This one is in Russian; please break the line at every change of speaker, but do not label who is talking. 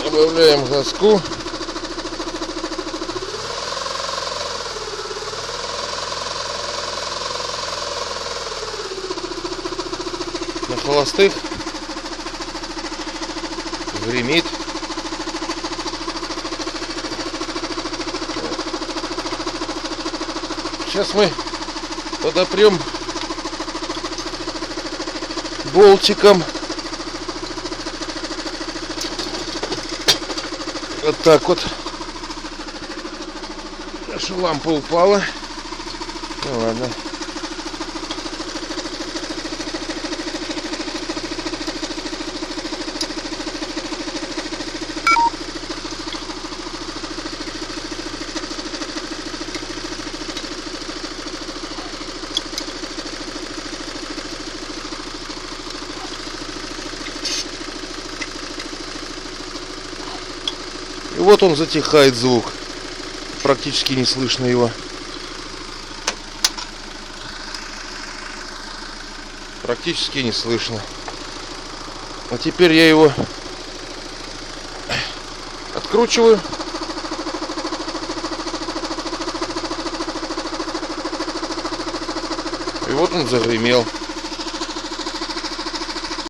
Добавляем газку. На холостых гремит. Сейчас мы подопрем болтиком. Вот так вот. Наша лампа упала. Ну ладно. И вот он затихает, звук. Практически не слышно его. Практически не слышно. А теперь я его откручиваю. И вот он загремел.